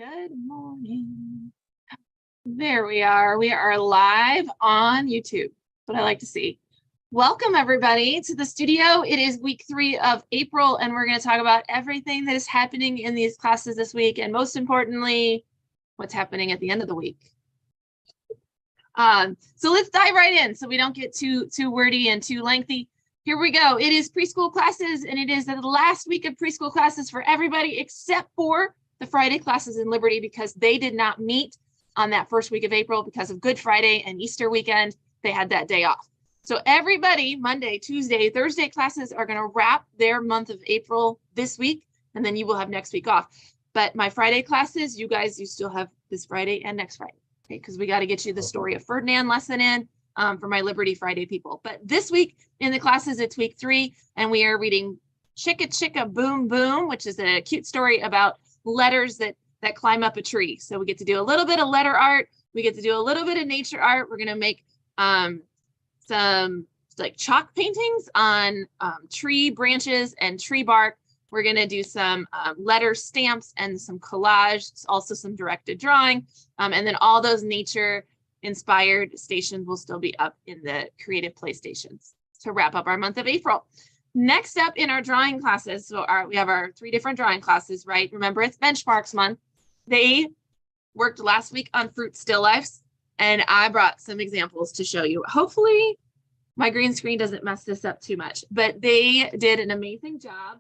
Good morning. There we are. We are live on YouTube. What I like to see. Welcome everybody to the studio. It is week 3 of April, and we're going to talk about everything that is happening in these classes this week, and most importantly, what's happening at the end of the week. So let's dive right in so we don't get too wordy and too lengthy. Here we go. It is preschool classes, and it is the last week of preschool classes for everybody except for the Friday classes in Liberty, because they did not meet on that first week of April because of Good Friday and Easter weekend. They had that day off. So everybody, Monday, Tuesday, Thursday classes are going to wrap their month of April this week, and then you will have next week off. But my Friday classes, you still have this Friday and next Friday, okay? Because we got to get you the story of Ferdinand lesson in for my Liberty Friday people. But this week in the classes, it's week 3, and we are reading Chicka Chicka Boom Boom, which is a cute story about letters that climb up a tree. So we get to do a little bit of letter art. We get to do a little bit of nature art. We're going to make some like chalk paintings on tree branches and tree bark. We're going to do some letter stamps and some collage, also some directed drawing. And then all those nature inspired stations will still be up in the creative play stations to wrap up our month of April. Next up in our drawing classes, so we have our 3 different drawing classes, right? Remember, it's benchmarks month. They worked last week on fruit still lifes, and I brought some examples to show you. Hopefully my green screen doesn't mess this up too much, but they did an amazing job.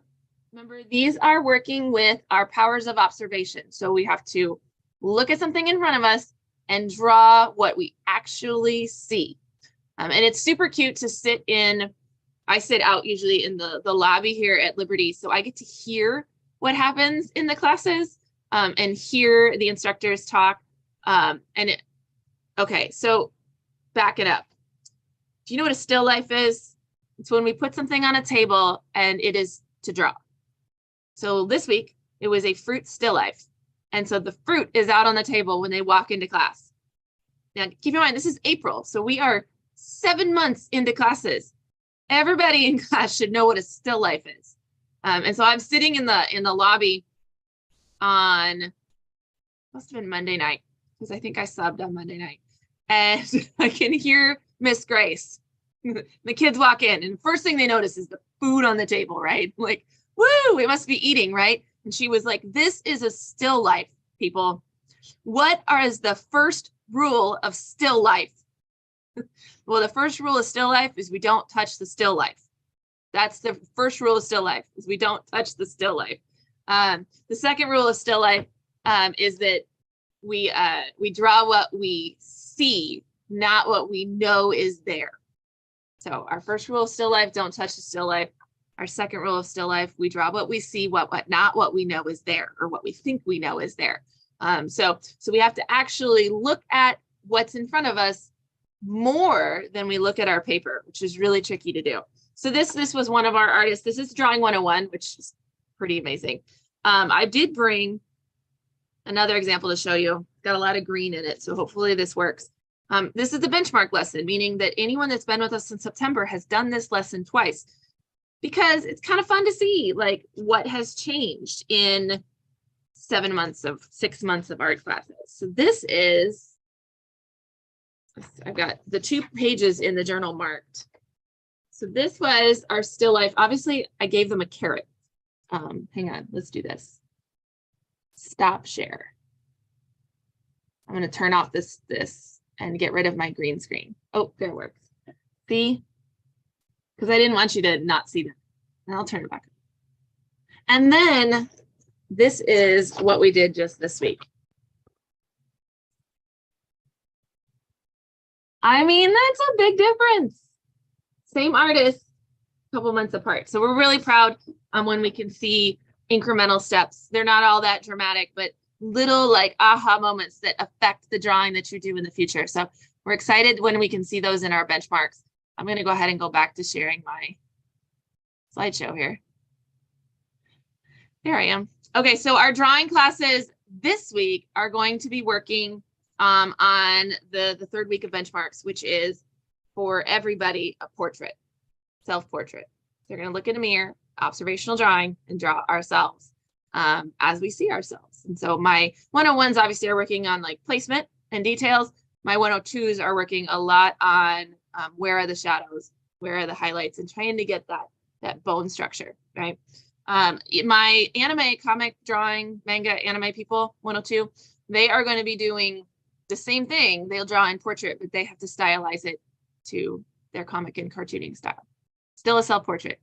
Remember, these are working with our powers of observation. So we have to look at something in front of us and draw what we actually see. And it's super cute to sit in. I sit out usually in the lobby here at Liberty, so I get to hear what happens in the classes and hear the instructors talk. Okay, so back it up. Do you know what a still life is? It's when we put something on a table and it is to draw. So this week, it was a fruit still life. And so the fruit is out on the table when they walk into class. Now, keep in mind, this is April, so we are 7 months into classes. Everybody in class should know what a still life is. And so I'm sitting in the lobby on, must have been Monday night, because I think I subbed on Monday night. And I can hear Miss Grace. The kids walk in, and the first thing they notice is the food on the table, right? Like, woo, it must be eating, right? And she was like, this is a still life, people. What is the first rule of still life? Well, the first rule of still life is we don't touch the still life. That's the first rule of still life, is we don't touch the still life. The second rule of still life is that we draw what we see, not what we know is there. So our first rule of still life, don't touch the still life. Our second rule of still life, we draw what we see, not what we know is there, or what we think we know is there. So we have to actually look at what's in front of us more than we look at our paper, which is really tricky to do. So this was one of our artists. This is Drawing 101, which is pretty amazing. I did bring another example to show you. Got a lot of green in it, so hopefully this works. This is the benchmark lesson, meaning that anyone that's been with us since September has done this lesson twice, because it's kind of fun to see like what has changed in 6 months of art classes. So this is, I've got the 2 pages in the journal marked. So this was our still life. Obviously, I gave them a carrot. Hang on, let's do this. Stop share. I'm going to turn off this and get rid of my green screen. Oh, there it works. See? Because I didn't want you to not see that. And I'll turn it back. And then this is what we did just this week. I mean, that's a big difference. Same artist, a couple months apart. So we're really proud when we can see incremental steps. They're not all that dramatic, but little like aha moments that affect the drawing that you do in the future. So we're excited when we can see those in our benchmarks. I'm going to go ahead and go back to sharing my slideshow here. There I am. Okay, so our drawing classes this week are going to be working on the 3rd week of benchmarks, which is for everybody a portrait, self-portrait. They're going to look in a mirror, observational drawing, and draw ourselves as we see ourselves. practice. And so my 101s obviously are working on like placement and details. My 102s are working a lot on where are the shadows, where are the highlights, and trying to get that bone structure, right? My anime, comic, drawing, manga, anime people, 102, they are going to be doing the same thing. They'll draw in portrait, but they have to stylize it to their comic and cartooning style. Still a self-portrait.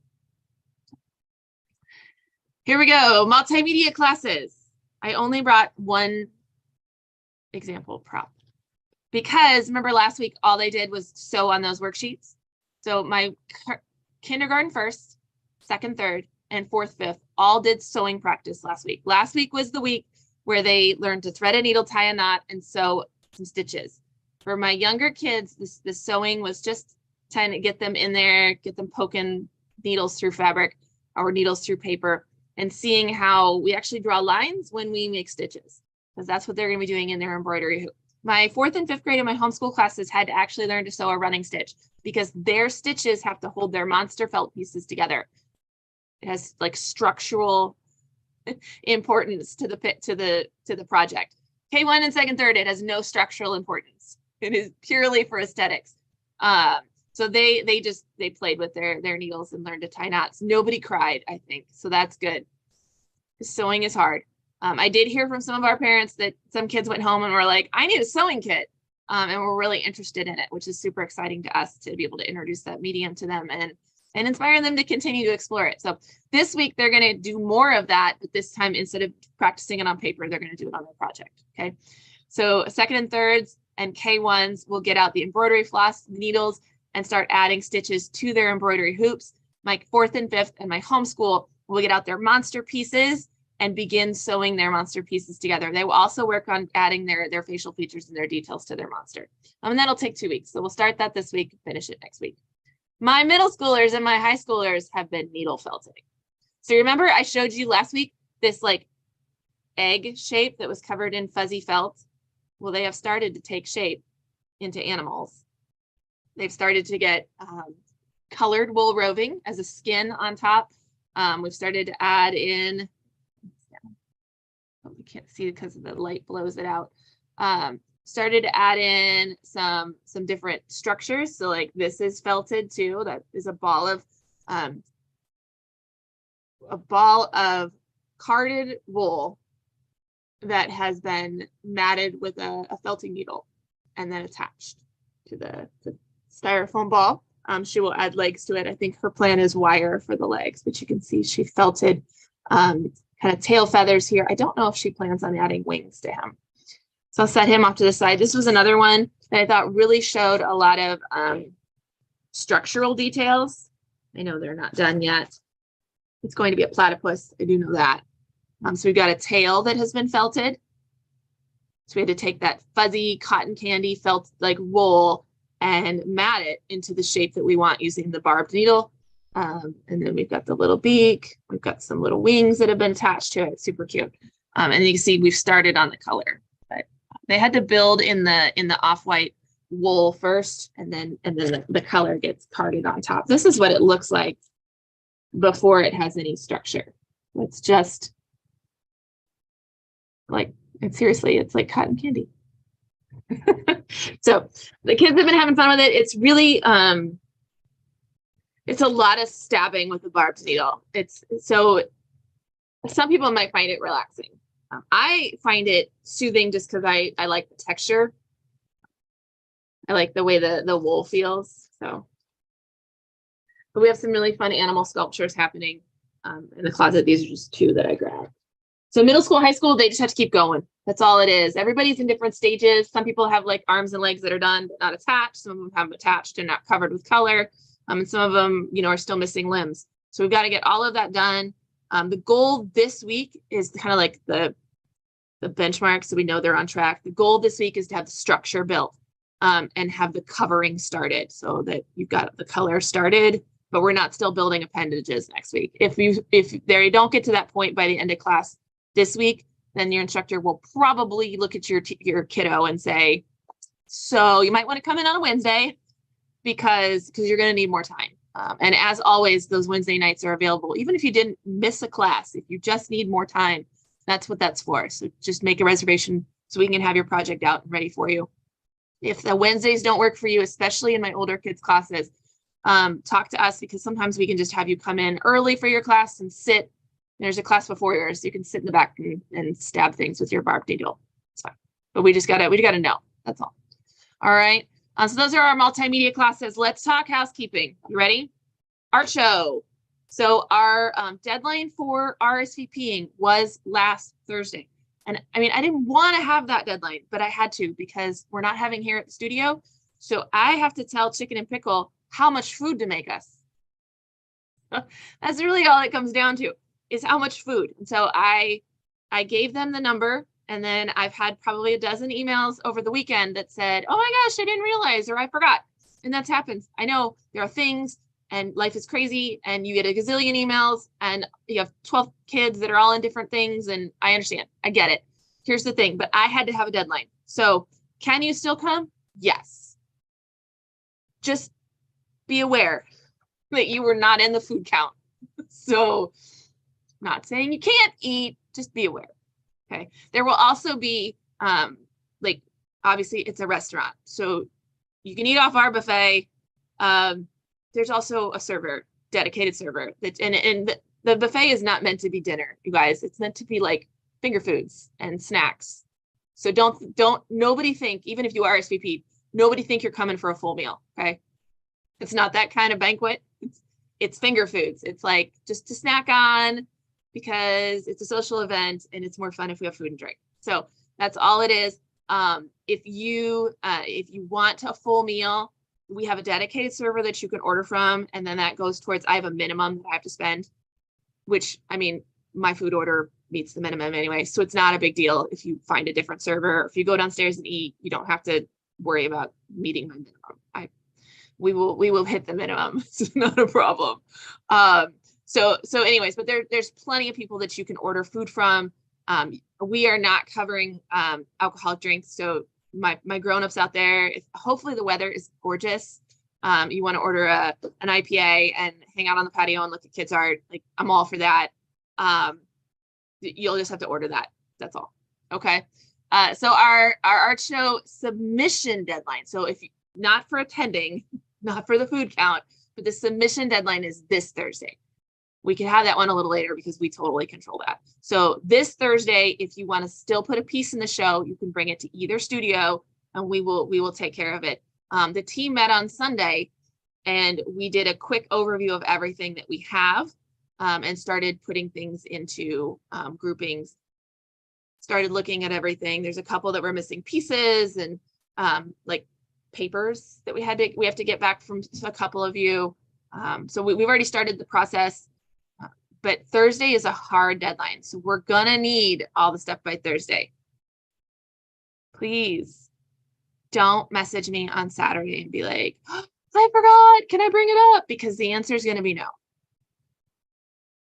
Here we go, multimedia classes. I only brought one example prop because remember last week, all they did was sew on those worksheets. So my kindergarten first, second, third, and fourth, fifth all did sewing practice last week. Last week was the week where they learned to thread a needle, tie a knot, and sew some stitches. For my younger kids, the sewing was just trying to get them in there, get them poking needles through fabric or needles through paper, and seeing how we actually draw lines when we make stitches, because that's what they're going to be doing in their embroidery hoop. My fourth and fifth grade in my homeschool classes had to actually learn to sew a running stitch because their stitches have to hold their monster felt pieces together. It has like structural importance to the project. K1 and second, third, it has no structural importance. It is purely for aesthetics. So they played with their needles and learned to tie knots. Nobody cried, I think. So that's good. Sewing is hard. I did hear from some of our parents that some kids went home and were like, I need a sewing kit. And we're really interested in it, which is super exciting to us to be able to introduce that medium to them and inspire them to continue to explore it. So this week they're going to do more of that, but this time instead of practicing it on paper, they're going to do it on their project. Okay. So second and thirds and K1s will get out the embroidery floss, needles, and start adding stitches to their embroidery hoops. My fourth and fifth and my homeschool will get out their monster pieces and begin sewing their monster pieces together. They will also work on adding their facial features and their details to their monster. And that'll take 2 weeks. So we'll start that this week, finish it next week. My middle schoolers and my high schoolers have been needle felting. So remember I showed you last week this like egg shape that was covered in fuzzy felt? Well, they have started to take shape into animals. They've started to get colored wool roving as a skin on top. We've started to add in, we can't see because the light blows it out. Started to add in some different structures. So like this is felted too. That is a ball of carded wool that has been matted with a felting needle and then attached to the styrofoam ball. She will add legs to it. I think her plan is wire for the legs, but you can see she felted kind of tail feathers here. I don't know if she plans on adding wings to him. So I'll set him off to the side. This was another one that I thought really showed a lot of structural details. I know they're not done yet. It's going to be a platypus. I do know that. So we've got a tail that has been felted. So we had to take that fuzzy cotton candy felt like wool and mat it into the shape that we want using the barbed needle. And then we've got the little beak. We've got some little wings that have been attached to it. Super cute. And you can see we've started on the color. But they had to build in the off-white wool first, and then the color gets carded on top. This is what it looks like before it has any structure. It's just like, seriously, it's like cotton candy. So the kids have been having fun with it. It's really it's a lot of stabbing with the barbed needle. It's so some people might find it relaxing. I find it soothing just because I like the texture. I like the way the wool feels. So, but we have some really fun animal sculptures happening in the closet. These are just 2 that I grabbed. So middle school, high school, they just have to keep going. That's all it is. Everybody's in different stages. Some people have like arms and legs that are done, but not attached. Some of them have attached and not covered with color. And some of them, are still missing limbs. So we've got to get all of that done. The goal this week is kind of like the benchmark, so we know they're on track. The goal this week is to have the structure built and have the covering started so that you've got the color started, but we're not still building appendages next week. If they don't get to that point by the end of class this week, then your instructor will probably look at your kiddo and say, so you might want to come in on a Wednesday because you're going to need more time. And as always, those Wednesday nights are available. Even if you didn't miss a class, if you just need more time, That's what that's for. So just make a reservation so we can have your project out and ready for you. If the Wednesdays don't work for you, especially in my older kids classes, talk to us, because sometimes we can just have you come in early for your class and sit. There's a class before yours. You can sit in the back and stab things with your barbed needle. It's fine. But we just gotta know. That's all. All right. So those are our multimedia classes. Let's talk housekeeping. You ready? Art show. So our deadline for RSVPing was last Thursday. And I mean, I didn't want to have that deadline, but I had to, because we're not having here at the studio. So I have to tell Chicken and Pickle how much food to make us. That's really all it comes down to, is how much food. And so I gave them the number, and then I've had probably a dozen emails over the weekend that said, oh my gosh, I didn't realize, or I forgot. And that's happens. I know there are things, and life is crazy, and you get a gazillion emails, and you have 12 kids that are all in different things. And I understand, I get it. Here's the thing, but I had to have a deadline. So can you still come? Yes. Just be aware that you were not in the food count. So not saying you can't eat, just be aware. Okay. There will also be, like, obviously it's a restaurant, so you can eat off our buffet. There's also a server, dedicated server, that, and the buffet is not meant to be dinner, you guys. It's meant to be like finger foods and snacks. So don't nobody think, even if you RSVP, nobody think you're coming for a full meal. Okay. It's not that kind of banquet. It's finger foods. It's like just to snack on, because it's a social event and it's more fun if we have food and drink. So that's all it is. If you want a full meal, we have a dedicated server that you can order from, and then that goes towards, I have a minimum that I have to spend, which, I mean, my food order meets the minimum anyway, so it's not a big deal if you find a different server. If you go downstairs and eat, you don't have to worry about meeting my minimum. We will hit the minimum. It's not a problem. So anyways, but there's plenty of people that you can order food from. We are not covering alcoholic drinks. So my grown-ups out there, hopefully the weather is gorgeous. You want to order an IPA and hang out on the patio and look at kids' art. Like, I'm all for that. You'll just have to order that. That's all. Okay. So our art show submission deadline. So if you, not for attending, not for the food count, but the submission deadline is this Thursday. We can have that one a little later because we totally control that. So this Thursday, if you want to still put a piece in the show, you can bring it to either studio and we will take care of it. The team met on Sunday and we did a quick overview of everything that we have, and started putting things into groupings, started looking at everything. There's a couple that were missing pieces, and like papers that we have to get back from a couple of you. So we've already started the process, but Thursday is a hard deadline. So we're gonna need all the stuff by Thursday. Please don't message me on Saturday and be like, oh, I forgot, can I bring it up? Because the answer is gonna be no.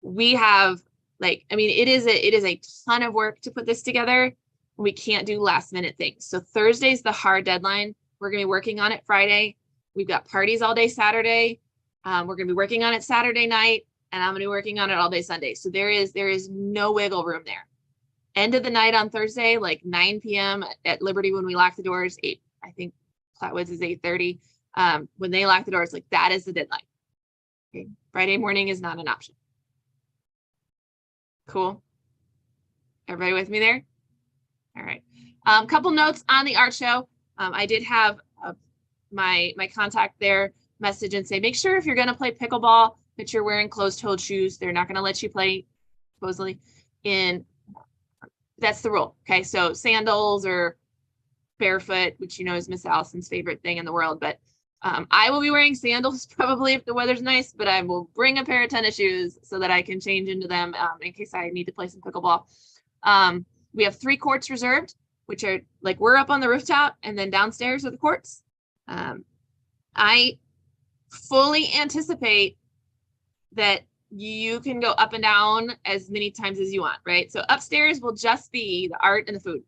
We have, like, I mean, it is a ton of work to put this together. We can't do last minute things. So Thursday's the hard deadline. We're gonna be working on it Friday. We've got parties all day Saturday. We're gonna be working on it Saturday night, and I'm gonna be working on it all day Sunday. So there is no wiggle room there. End of the night on Thursday, like 9 p.m. at Liberty, when we lock the doors, I think Flatwoods is 8:30. When they lock the doors, like, that is the deadline. Okay. Friday morning is not an option. Cool. Everybody with me there? All right. Couple notes on the art show. I did have my contact there message and say, make sure if you're going to play pickleball that you're wearing closed-toed shoes. They're not going to let you play, supposedly, that's the rule. Okay, so sandals or barefoot, which you know is Miss Allison's favorite thing in the world, but I will be wearing sandals probably if the weather's nice, but I will bring a pair of tennis shoes so that I can change into them in case I need to play some pickleball. We have 3 courts reserved, which are, like, we're up on the rooftop, and then downstairs are the courts. I fully anticipate that you can go up and down as many times as you want, right? So upstairs will just be the art and the food.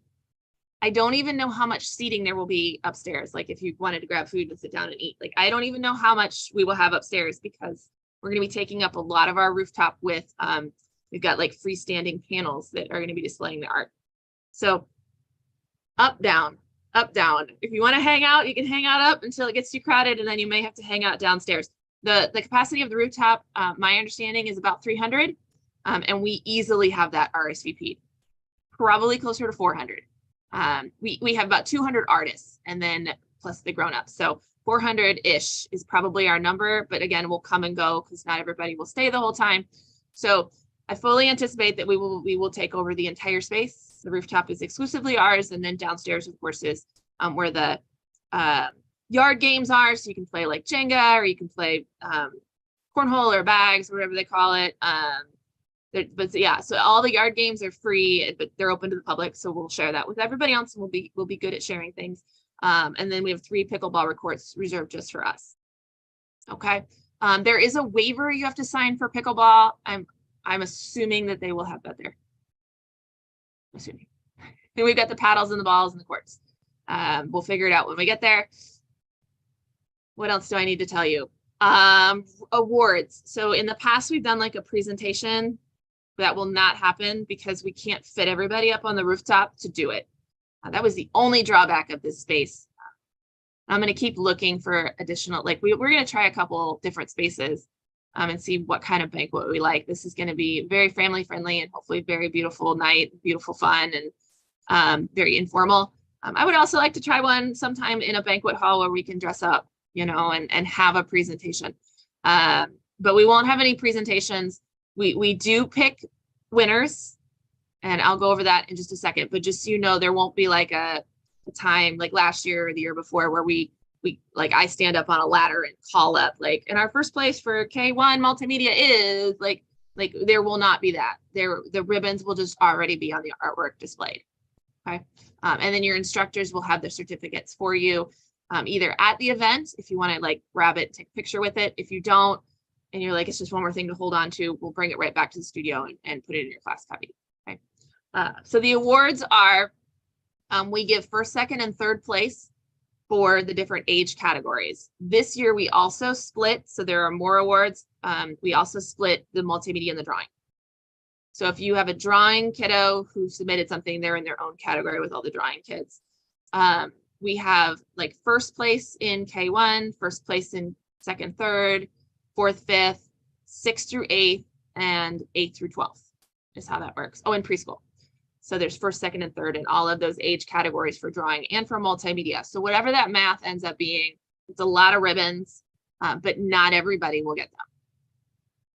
I don't even know how much seating there will be upstairs. Like, if you wanted to grab food and sit down and eat, like, I don't even know how much we will have upstairs, because we're going to be taking up a lot of our rooftop with, we We've got like freestanding panels that are going to be displaying the art. So up, down, up, down. If you want to hang out, you can hang out up until it gets too crowded, and then you may have to hang out downstairs. The capacity of the rooftop, my understanding, is about 300, and we easily have that RSVP'd, probably closer to 400. We have about 200 artists, and then plus the grown-ups. So 400-ish is probably our number, but again, we'll come and go because not everybody will stay the whole time. So I fully anticipate that we will take over the entire space. The rooftop is exclusively ours, and then downstairs, of course, is where the yard games are. So you can play like Jenga, or you can play cornhole or bags, or whatever they call it. But yeah, so all the yard games are free, but they're open to the public. So we'll share that with everybody else, and we'll be good at sharing things. And then we have 3 pickleball courts reserved just for us. Okay. There is a waiver you have to sign for pickleball. I'm assuming that they will have that there. Assuming. And we've got the paddles and the balls and the courts. We'll figure it out when we get there. What else do I need to tell you? Awards. So in the past, we've done like a presentation. That will not happen because we can't fit everybody up on the rooftop to do it. That was the only drawback of this space. I'm going to keep looking for additional, like we're going to try a couple different spaces and see what kind of banquet we like. This is going to be very family friendly and hopefully very beautiful night, beautiful fun, and very informal. I would also like to try one sometime in a banquet hall where we can dress up, you know, and have a presentation. But we won't have any presentations. We do pick winners, and I'll go over that in just a second, but just so you know, there won't be like a time like last year or the year before where we like I stand up on a ladder and call up like, and our first place for K1 multimedia is like there will not be that. The ribbons will just already be on the artwork displayed. Okay. And then your instructors will have their certificates for you, either at the event, if you want to like grab it, take a picture with it. If you don't, and you're like, it's just one more thing to hold on to, we'll bring it right back to the studio and put it in your class copy. Okay. So the awards are, we give first, second, and third place for the different age categories. This year, we also split, so there are more awards. We also split the multimedia and the drawing. So if you have a drawing kiddo who submitted something, they're in their own category with all the drawing kids. We have like first place in K1, first place in second, third, fourth, fifth, 6th through 8th, and 8th through 12th is how that works. Oh, and preschool. So there's first, second, and third in all of those age categories for drawing and for multimedia. So whatever that math ends up being, it's a lot of ribbons, but not everybody will get them.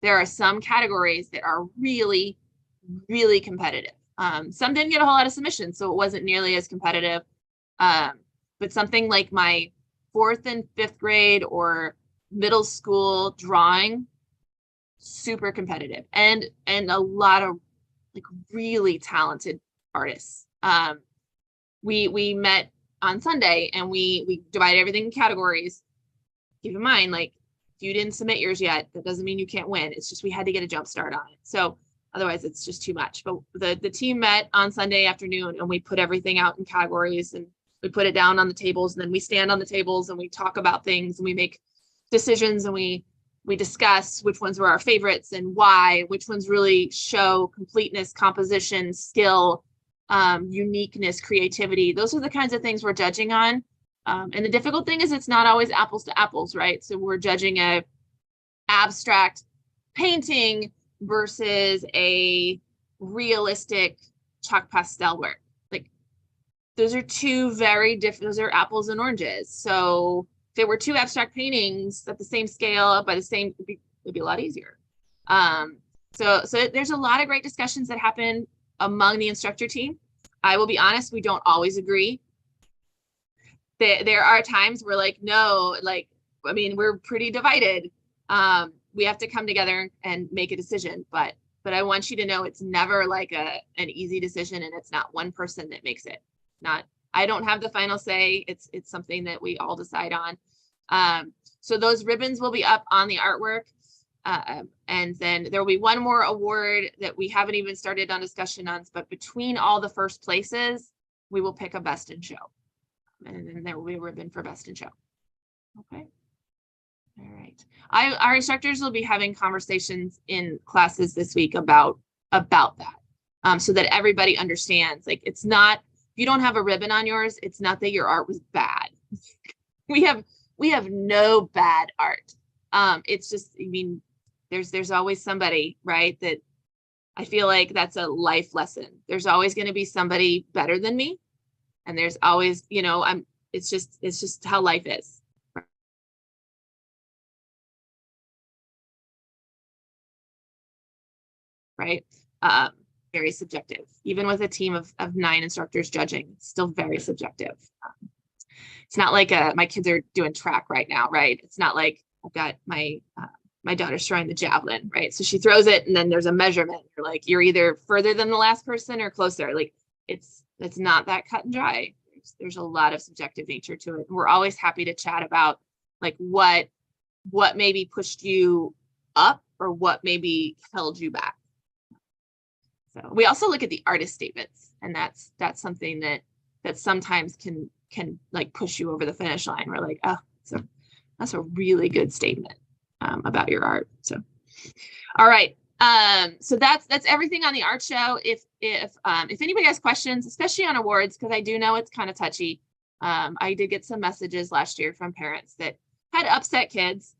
There are some categories that are really, really competitive. Some didn't get a whole lot of submissions, so it wasn't nearly as competitive. But something like my 4th and 5th grade or middle school drawing, super competitive, and a lot of like really talented artists. We met on Sunday and we divided everything in categories. Keep in mind, like if you didn't submit yours yet, that doesn't mean you can't win. It's just we had to get a jump start on it. So otherwise it's just too much. But the team met on Sunday afternoon and we put everything out in categories and we put it down on the tables, and then we stand on the tables and we talk about things and we make decisions, and we discuss which ones were our favorites and why, which ones really show completeness, composition, skill, uniqueness, creativity. Those are the kinds of things we're judging on. And the difficult thing is it's not always apples to apples, right? So we're judging a abstract painting versus a realistic chalk pastel work. Like those are two very different, those are apples and oranges. So if there were two abstract paintings at the same scale by the same, it'd be a lot easier. So there's a lot of great discussions that happen among the instructor team. I will be honest, we don't always agree. There are times where like, no, like, I mean, we're pretty divided. We have to come together and make a decision, but I want you to know it's never like an easy decision, and it's not one person that makes it. I don't have the final say. It's something that we all decide on. So those ribbons will be up on the artwork. And then there will be one more award that we haven't even started on discussion on, but between all the first places, we will pick a best in show. And then there will be a ribbon for best in show. Okay. All right. Our instructors will be having conversations in classes this week about about that, so that everybody understands, like, it's not, if you don't have a ribbon on yours, it's not that your art was bad. we have no bad art. It's just, I mean, there's always somebody, right, that I feel like that's a life lesson. There's always going to be somebody better than me. And there's always, you know, it's just how life is. Right. Very subjective. Even with a team of 9 instructors judging, it's still very subjective. It's not like my kids are doing track right now, right? It's not like I've got my daughter's throwing the javelin, right? So she throws it and then there's a measurement. You're like, you're either further than the last person or closer. Like it's not that cut and dry. There's a lot of subjective nature to it. And we're always happy to chat about like what maybe pushed you up or what maybe held you back. So we also look at the artist statements, and that's something that sometimes can like push you over the finish line. We're like, oh, that's a really good statement about your art. So, all right. So that's everything on the art show. If anybody has questions, especially on awards, because I do know it's kind of touchy. I did get some messages last year from parents that had upset kids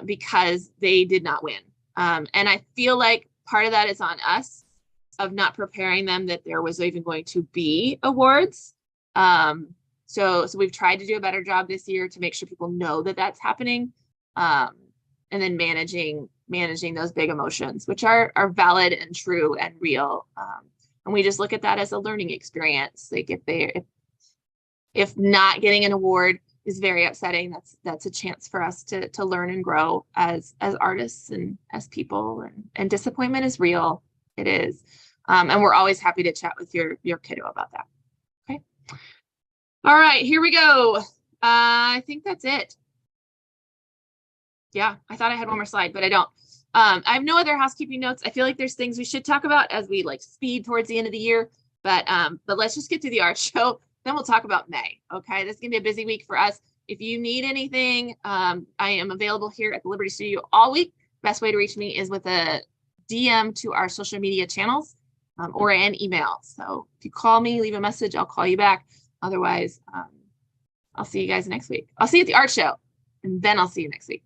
because they did not win. And I feel like part of that is on us, of not preparing them that there was even going to be awards. So we've tried to do a better job this year to make sure people know that that's happening. And then managing those big emotions, which are valid and true and real. And we just look at that as a learning experience. Like if not getting an award is very upsetting, that's a chance for us to learn and grow as artists and as people, and disappointment is real. It is. And we're always happy to chat with your kiddo about that. Okay. All right, here we go. I think that's it. Yeah, I thought I had one more slide, but I don't. I have no other housekeeping notes. I feel like there's things we should talk about as we like speed towards the end of the year, but let's just get to the art show. Then we'll talk about May. Okay, this is gonna be a busy week for us. If you need anything, I am available here at the Liberty Studio all week. Best way to reach me is with a DM to our social media channels or an email. So if you call me, leave a message, I'll call you back. Otherwise, I'll see you guys next week. I'll see you at the art show, and then I'll see you next week.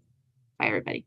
Bye, everybody.